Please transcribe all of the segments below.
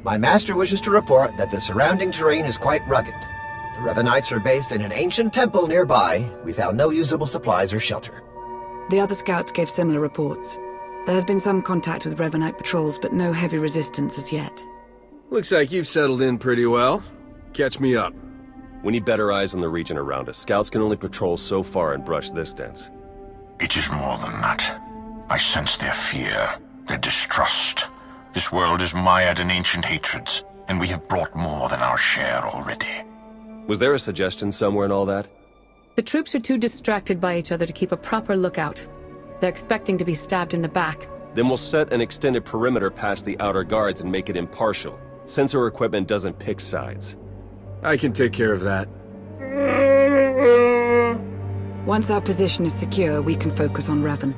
My master wishes to report that the surrounding terrain is quite rugged. The Revanites are based in an ancient temple nearby. We found no usable supplies or shelter. The other scouts gave similar reports. There has been some contact with Revanite patrols, but no heavy resistance as yet. Looks like you've settled in pretty well. Catch me up. We need better eyes on the region around us. Scouts can only patrol so far and brush this dense. It is more than that. I sense their fear, their distrust. This world is mired in ancient hatreds, and we have brought more than our share already. Was there a suggestion somewhere in all that? The troops are too distracted by each other to keep a proper lookout. They're expecting to be stabbed in the back. Then we'll set an extended perimeter past the outer guards and make it impartial. Sensor equipment doesn't pick sides. I can take care of that. Once our position is secure, we can focus on Revan.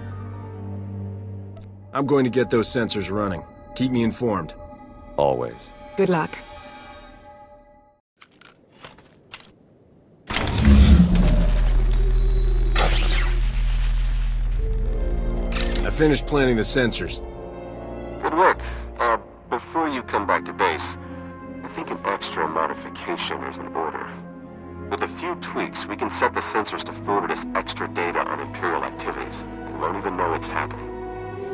I'm going to get those sensors running. Keep me informed. Always. Good luck. I finished planning the sensors. Good work. Before you come back to base, I think an extra modification is in order. With a few tweaks, we can set the sensors to forward us extra data on Imperial activities, and won't even know it's happening.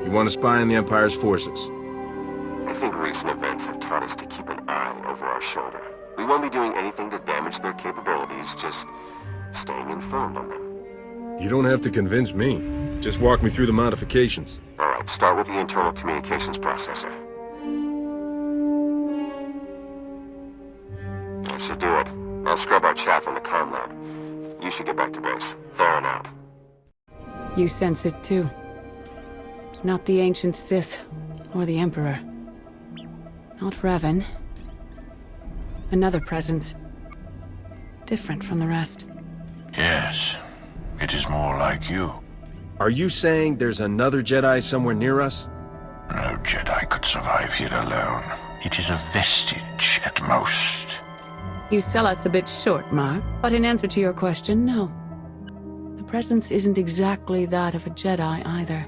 You want to spy on the Empire's forces? I think recent events have taught us to keep an eye over our shoulder. We won't be doing anything to damage their capabilities, just staying informed on them. You don't have to convince me. Just walk me through the modifications. Alright, start with the internal communications processor. That should do it. I'll scrub our chat from the comm log. You should get back to base. Theron out. You sense it too. Not the ancient Sith, or the Emperor. Not Revan. Another presence. Different from the rest. Yes, it is more like you. Are you saying there's another Jedi somewhere near us? No Jedi could survive here alone. It is a vestige at most. You sell us a bit short, Marr. But in answer to your question, no. The presence isn't exactly that of a Jedi either.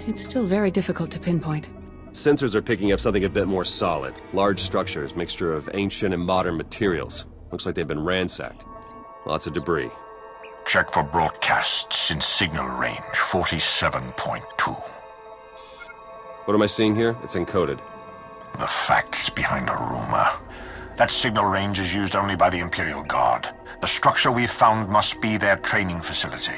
It's still very difficult to pinpoint. Sensors are picking up something a bit more solid. Large structures, mixture of ancient and modern materials. Looks like they've been ransacked. Lots of debris. Check for broadcasts in signal range 47.2. What am I seeing here? It's encoded. The facts behind a rumor. That signal range is used only by the Imperial Guard. The structure we've found must be their training facility.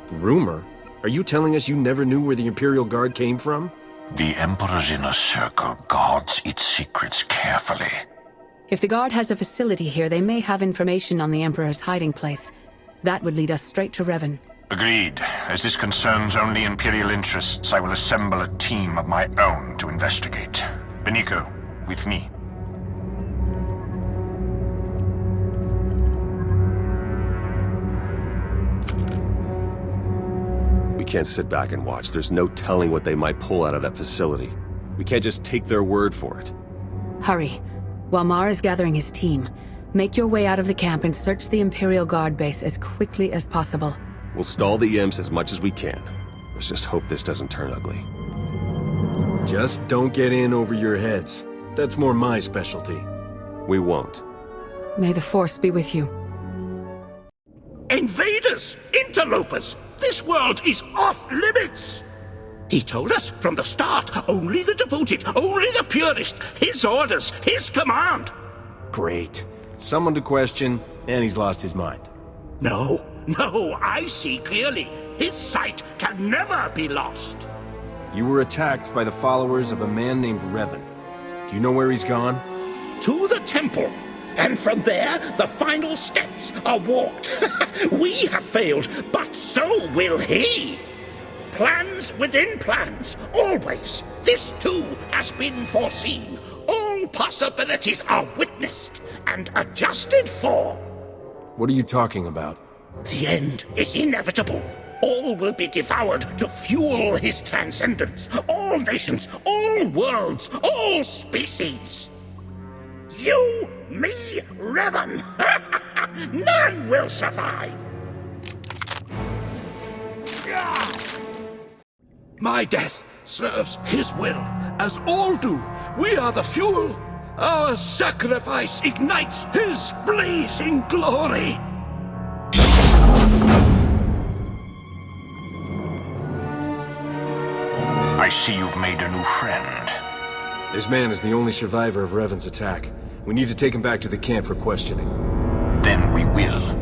Rumor? Are you telling us you never knew where the Imperial Guard came from? The Emperor's inner circle guards its secrets carefully. If the Guard has a facility here, they may have information on the Emperor's hiding place. That would lead us straight to Revan. Agreed. As this concerns only Imperial interests, I will assemble a team of my own to investigate. Beniko, with me. We can't sit back and watch. There's no telling what they might pull out of that facility. We can't just take their word for it. Hurry. While Marr is gathering his team, make your way out of the camp and search the Imperial Guard base as quickly as possible. We'll stall the imps as much as we can. Let's just hope this doesn't turn ugly. Just don't get in over your heads. That's more my specialty. We won't. May the Force be with you. Invaders! Interlopers! This world is off limits! He told us from the start, only the devoted, only the purest, his orders, his command! Great. Someone to question, and he's lost his mind. No, I see clearly. His sight can never be lost. You were attacked by the followers of a man named Revan. Do you know where he's gone? To the temple. And from there, the final steps are walked. We have failed, but so will he. Plans within plans, always. This too has been foreseen. All possibilities are witnessed and adjusted for. What are you talking about? The end is inevitable. All will be devoured to fuel his transcendence. All nations, all worlds, all species. You, me, Revan. None will survive. My death serves his will, as all do, We are the fuel. Our sacrifice ignites his blazing glory. I see you've made a new friend. This man is the only survivor of Revan's attack. We need to take him back to the camp for questioning. Then we will.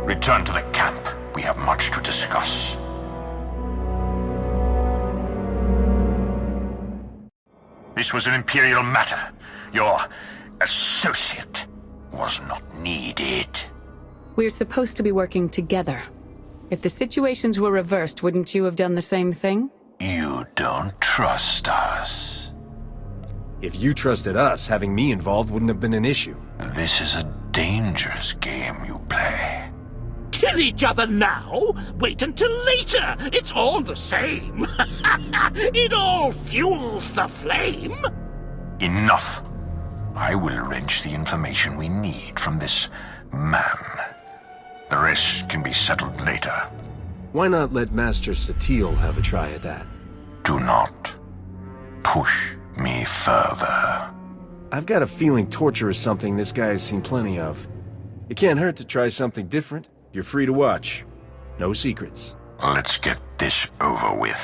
Return to the camp. We have much to discuss. This was an Imperial matter. Your associate was not needed. We're supposed to be working together. If the situations were reversed, wouldn't you have done the same thing? You don't trust us. If you trusted us, having me involved wouldn't have been an issue. This is a dangerous game you play. Kill each other now? Wait until later. It's all the same. It all fuels the flame. Enough. I will wrench the information we need from this man. The rest can be settled later. Why not let Master Satele have a try at that? Do not push me further. I've got a feeling torture is something this guy has seen plenty of. It can't hurt to try something different. You're free to watch. No secrets. Let's get this over with.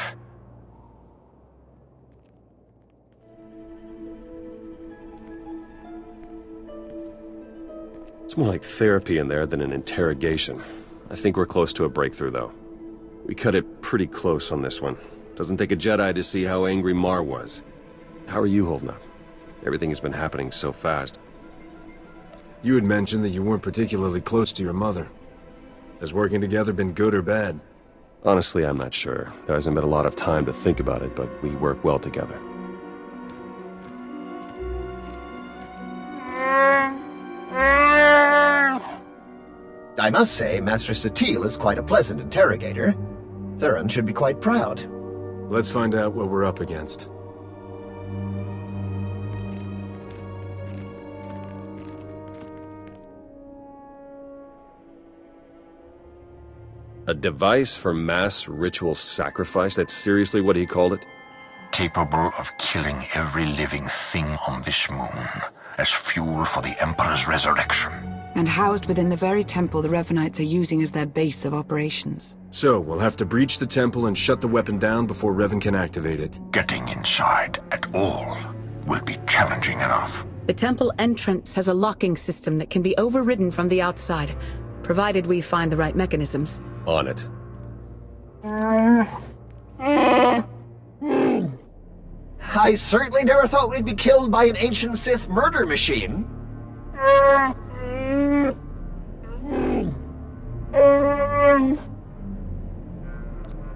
It's more like therapy in there than an interrogation. I think we're close to a breakthrough, though. We cut it pretty close on this one. Doesn't take a Jedi to see how angry Marr was. How are you holding up? Everything has been happening so fast. You had mentioned that you weren't particularly close to your mother. Has working together been good or bad? Honestly, I'm not sure. There hasn't been a lot of time to think about it, but we work well together. I must say, Master Satele is quite a pleasant interrogator. Theron should be quite proud. Let's find out what we're up against. A device for mass ritual sacrifice? That's seriously what he called it? Capable of killing every living thing on this moon as fuel for the Emperor's resurrection. And housed within the very temple the Revanites are using as their base of operations. So, we'll have to breach the temple and shut the weapon down before Revan can activate it. Getting inside at all will be challenging enough. The temple entrance has a locking system that can be overridden from the outside, provided we find the right mechanisms. On it. I certainly never thought we'd be killed by an ancient Sith murder machine.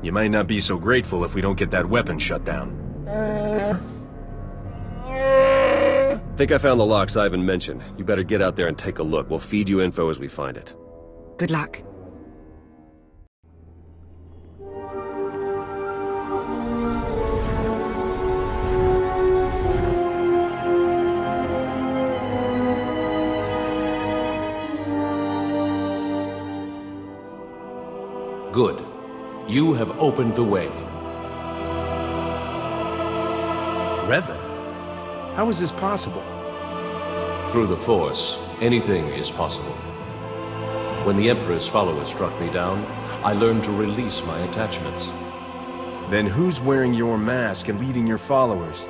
You might not be so grateful if we don't get that weapon shut down. Think I found the locks Ivan mentioned. You better get out there and take a look. We'll feed you info as we find it. Good luck. Good. You have opened the way. Revan? How is this possible? Through the Force, anything is possible. When the Emperor's followers struck me down, I learned to release my attachments. Then who's wearing your mask and leading your followers?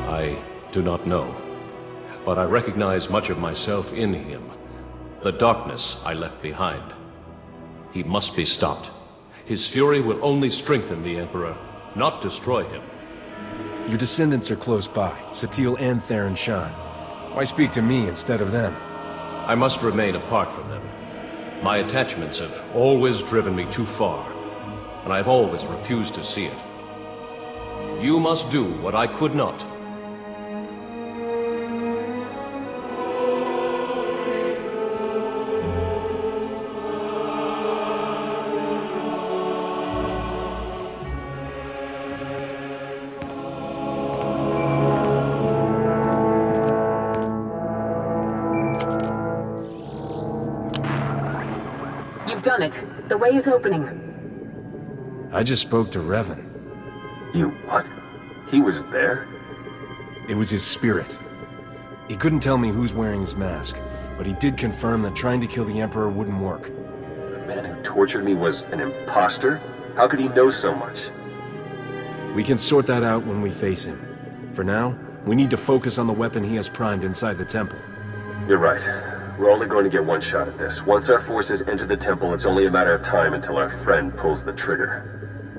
I do not know, but I recognize much of myself in him. The darkness I left behind. He must be stopped. His fury will only strengthen the Emperor, not destroy him. Your descendants are close by, Satele and Theron Shan. Why speak to me instead of them? I must remain apart from them. My attachments have always driven me too far, and I've always refused to see it. You must do what I could not. done it. The way is opening. I just spoke to Revan. You what? He was there? It was his spirit. He couldn't tell me who's wearing his mask, but he did confirm that trying to kill the Emperor wouldn't work. The man who tortured me was an impostor? How could he know so much? We can sort that out when we face him. For now, we need to focus on the weapon he has primed inside the temple. You're right. We're only going to get one shot at this. Once our forces enter the temple, it's only a matter of time until our friend pulls the trigger.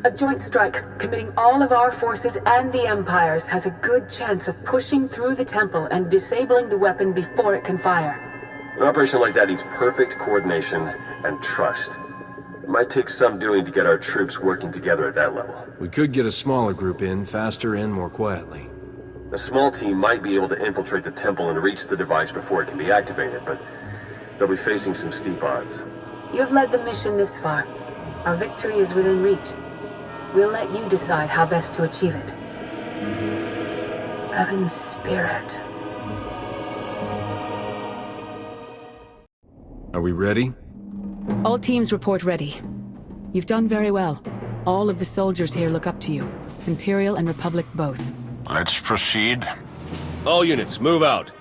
A joint strike, committing all of our forces and the Empire's, has a good chance of pushing through the temple and disabling the weapon before it can fire. An operation like that needs perfect coordination and trust. It might take some doing to get our troops working together at that level. We could get a smaller group in, faster and more quietly. A small team might be able to infiltrate the temple and reach the device before it can be activated, but they'll be facing some steep odds. You have led the mission this far. Our victory is within reach. We'll let you decide how best to achieve it. Revan's spirit. Are we ready? All teams report ready. You've done very well. All of the soldiers here look up to you. Imperial and Republic both. Let's proceed. All units, move out.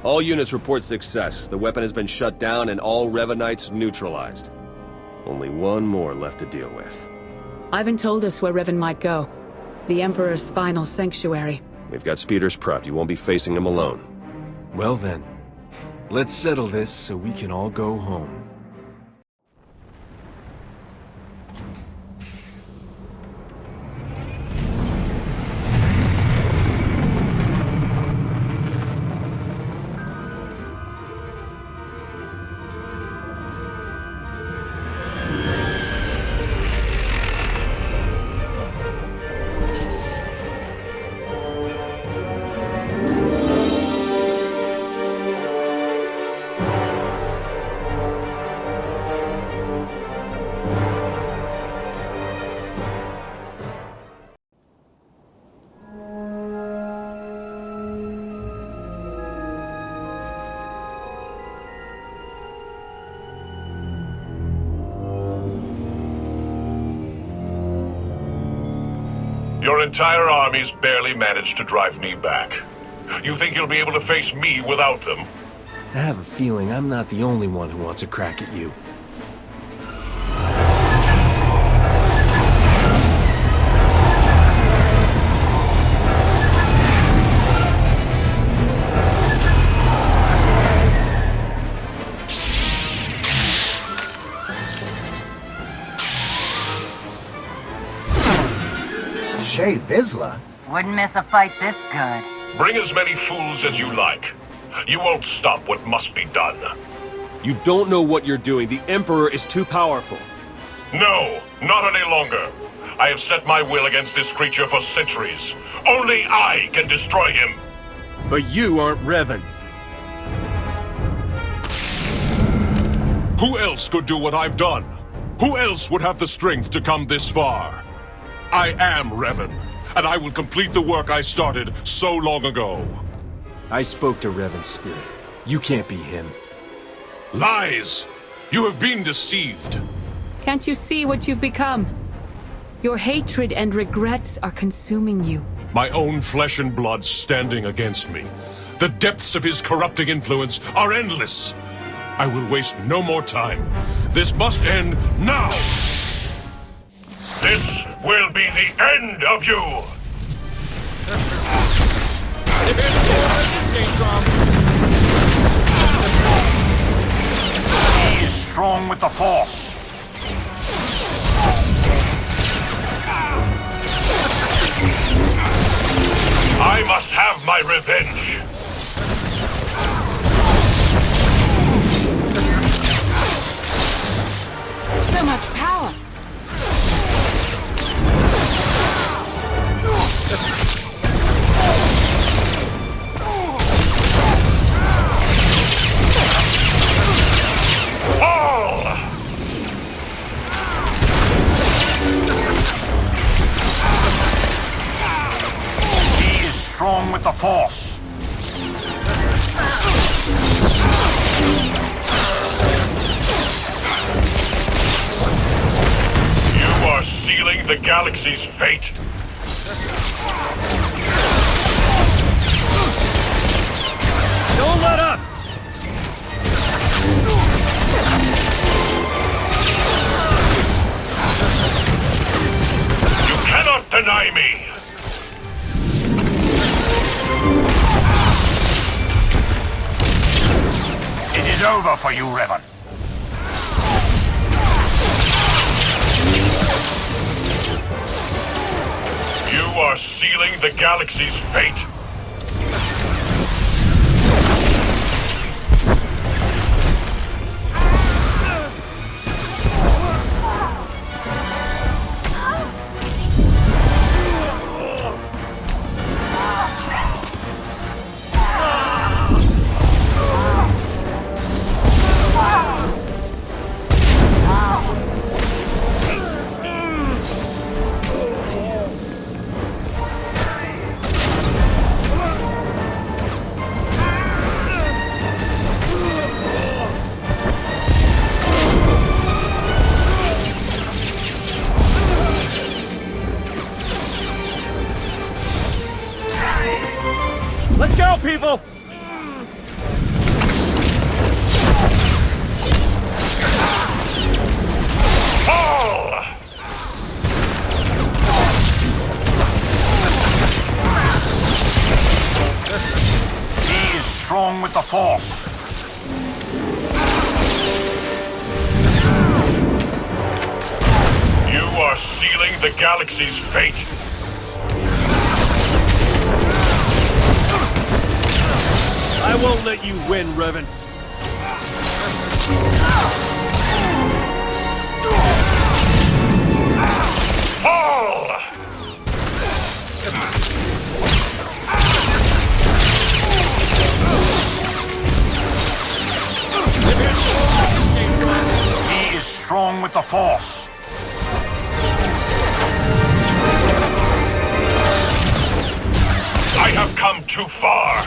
All units report success. The weapon has been shut down and all Revanites neutralized. Only one more left to deal with. Ivan told us where Revan might go. The Emperor's final sanctuary. We've got speeders prepped. You won't be facing them alone. Well then, let's settle this so we can all go home. Your entire army's barely managed to drive me back. You think you'll be able to face me without them? I have a feeling I'm not the only one who wants a crack at you. Shay Vizsla? Wouldn't miss a fight this good. Bring as many fools as you like. You won't stop what must be done. You don't know what you're doing. The Emperor is too powerful. No, not any longer. I have set my will against this creature for centuries. Only I can destroy him. But you aren't Revan. Who else could do what I've done? Who else would have the strength to come this far? I am Revan, and I will complete the work I started so long ago. I spoke to Revan's spirit. You can't be him. Lies! You have been deceived. Can't you see what you've become? Your hatred and regrets are consuming you. My own flesh and blood standing against me. The depths of his corrupting influence are endless. I will waste no more time. This must end now! This will be the end of you! He is strong with the Force. I must have my revenge! So much power! the galaxy's fate. Don't let up! You cannot deny me! It is over for you, Revan. You are sealing the galaxy's fate. Let's go, people! Fall! He is strong with the Force. You are sealing the galaxy's fate. I won't let you win, Revan. Fall! He is strong with the Force. I have come too far.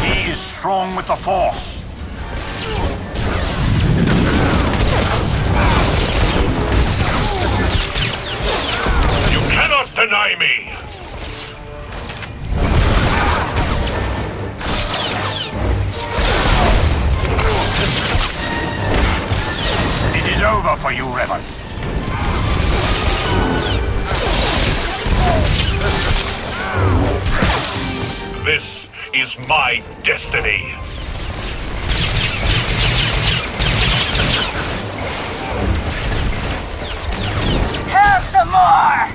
He is strong with the Force. You cannot deny me. It is over for you, Revan. This is my destiny. Have some more!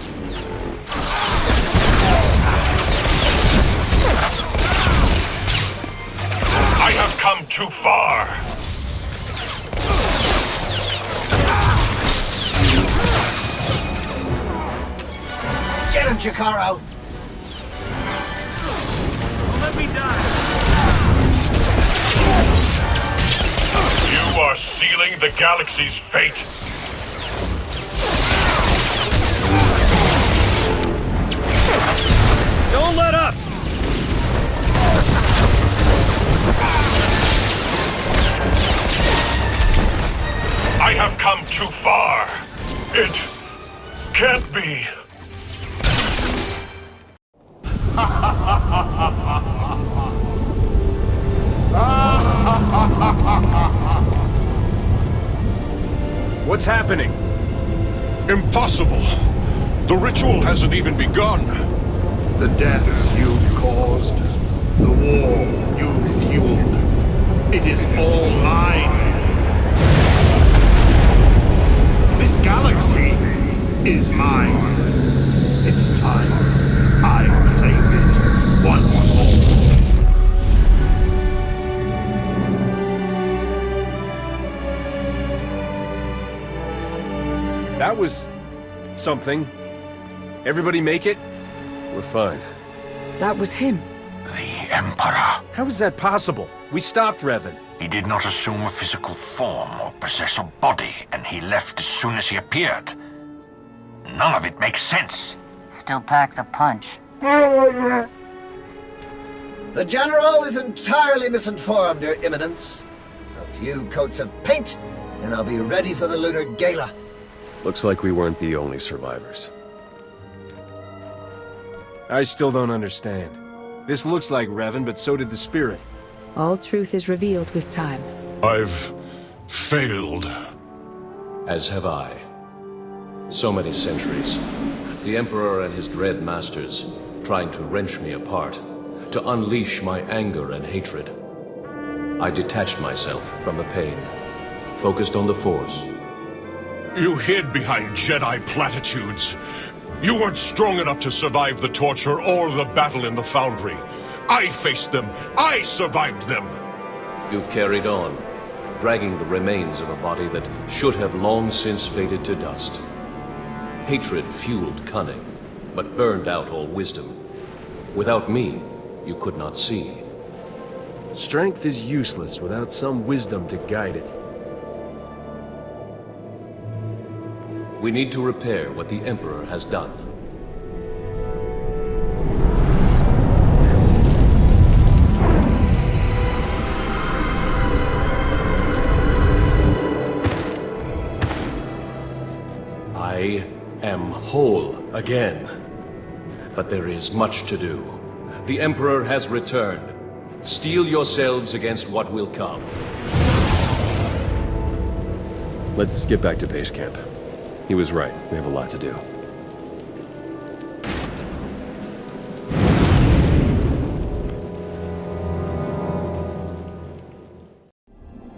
I have come too far. Get him, Jakaro! Let me die! You are sealing the galaxy's fate. Don't let up! too far. It can't be. What's happening? Impossible. The ritual hasn't even begun. The deaths you've caused, the war you've fueled, it is all mine. This galaxy is mine. It's time I claim it once more. That was... something. Everybody make it? We're fine. That was him. The Emperor. How is that possible? We stopped Revan. He did not assume a physical form or possess a body, and he left as soon as he appeared. None of it makes sense. Still packs a punch. The General is entirely misinformed, Your Eminence. A few coats of paint, and I'll be ready for the Lunar Gala. Looks like we weren't the only survivors. I still don't understand. This looks like Revan, but so did the spirit. All truth is revealed with time. I've failed. As have I. So many centuries. The Emperor and his dread masters, trying to wrench me apart, to unleash my anger and hatred. I detached myself from the pain, focused on the Force. You hid behind Jedi platitudes. You weren't strong enough to survive the torture or the battle in the Foundry. I faced them. I survived them. You've carried on, dragging the remains of a body that should have long since faded to dust. Hatred fueled cunning, but burned out all wisdom. Without me, you could not see. Strength is useless without some wisdom to guide it. We need to repair what the Emperor has done. I am whole again. But there is much to do. The Emperor has returned. Steel yourselves against what will come. Let's get back to base camp. He was right. We have a lot to do.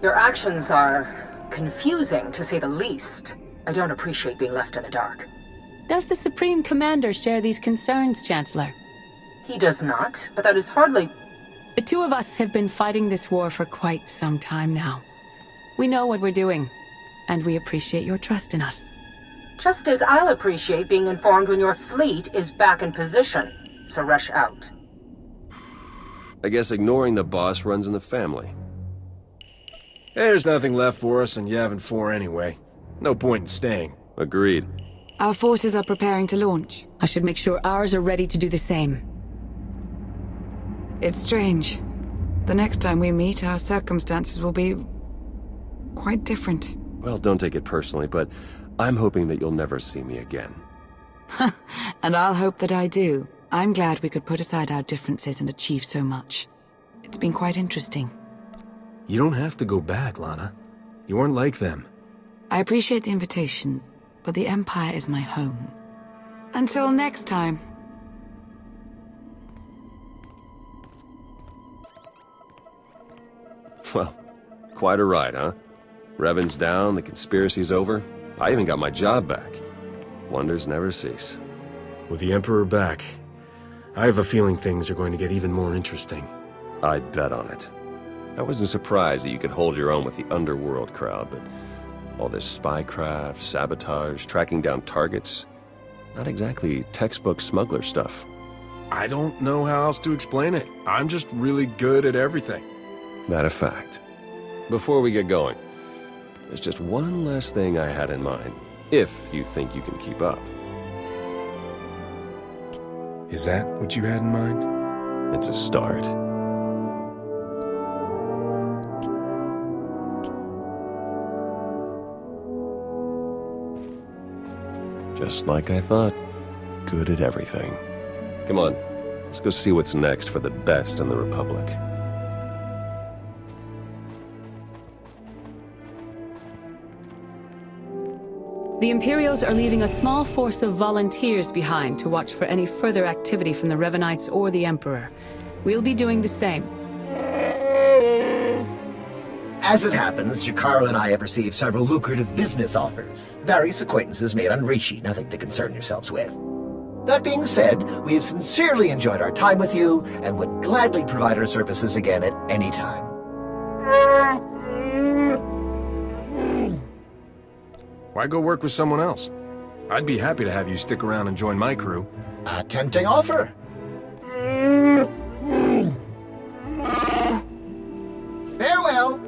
Your actions are confusing, to say the least. I don't appreciate being left in the dark. Does the Supreme Commander share these concerns, Chancellor? He does not, but that is hardly... The two of us have been fighting this war for quite some time now. We know what we're doing, and we appreciate your trust in us. Just as I'll appreciate being informed when your fleet is back in position, so rush out. I guess ignoring the boss runs in the family. There's nothing left for us in Yavin 4 anyway. No point in staying. Agreed. Our forces are preparing to launch. I should make sure ours are ready to do the same. It's strange. The next time we meet, our circumstances will be... quite different. Well, don't take it personally, but I'm hoping that you'll never see me again. And I'll hope that I do. I'm glad we could put aside our differences and achieve so much. It's been quite interesting. You don't have to go back, Lana. You weren't like them. I appreciate the invitation, but the Empire is my home. Until next time. Well, quite a ride, huh? Revan's down, the conspiracy's over. I even got my job back. Wonders never cease. With the Emperor back, I have a feeling things are going to get even more interesting. I'd bet on it. I wasn't surprised that you could hold your own with the underworld crowd, but all this spycraft, sabotage, tracking down targets, not exactly textbook smuggler stuff. I don't know how else to explain it. I'm just really good at everything. Matter of fact. Before we get going, there's just one last thing I had in mind, if you think you can keep up. Is that what you had in mind? It's a start. Just like I thought. Good at everything. Come on, let's go see what's next for the best in the Republic. The Imperials are leaving a small force of volunteers behind to watch for any further activity from the Revanites or the Emperor. We'll be doing the same. As it happens, Jakaro and I have received several lucrative business offers. Various acquaintances made on Rishi, nothing to concern yourselves with. That being said, we have sincerely enjoyed our time with you and would gladly provide our services again at any time. Why go work with someone else? I'd be happy to have you stick around and join my crew. A tempting offer. Farewell.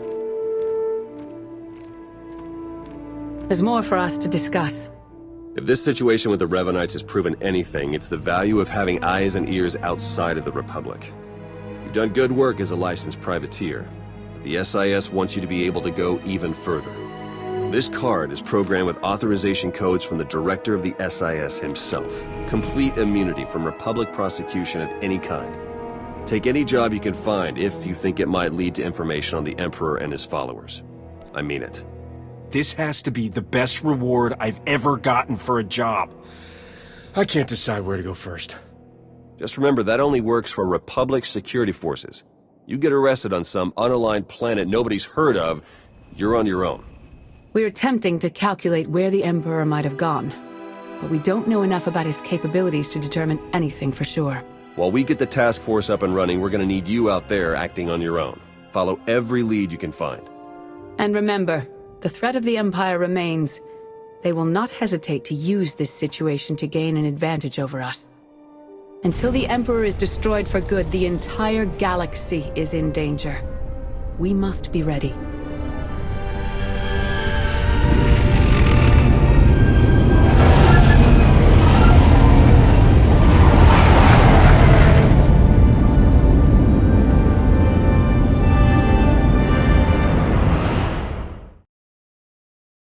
There's more for us to discuss. If this situation with the Revanites has proven anything, it's the value of having eyes and ears outside of the Republic. You've done good work as a licensed privateer. The SIS wants you to be able to go even further. This card is programmed with authorization codes from the director of the SIS himself. Complete immunity from Republic prosecution of any kind. Take any job you can find if you think it might lead to information on the Emperor and his followers. I mean it. This has to be the best reward I've ever gotten for a job. I can't decide where to go first. Just remember, that only works for Republic security forces. You get arrested on some unaligned planet nobody's heard of, you're on your own. We're attempting to calculate where the Emperor might have gone, but we don't know enough about his capabilities to determine anything for sure. While we get the task force up and running, we're gonna need you out there acting on your own. Follow every lead you can find. And remember, the threat of the Empire remains. They will not hesitate to use this situation to gain an advantage over us. Until the Emperor is destroyed for good, the entire galaxy is in danger. We must be ready.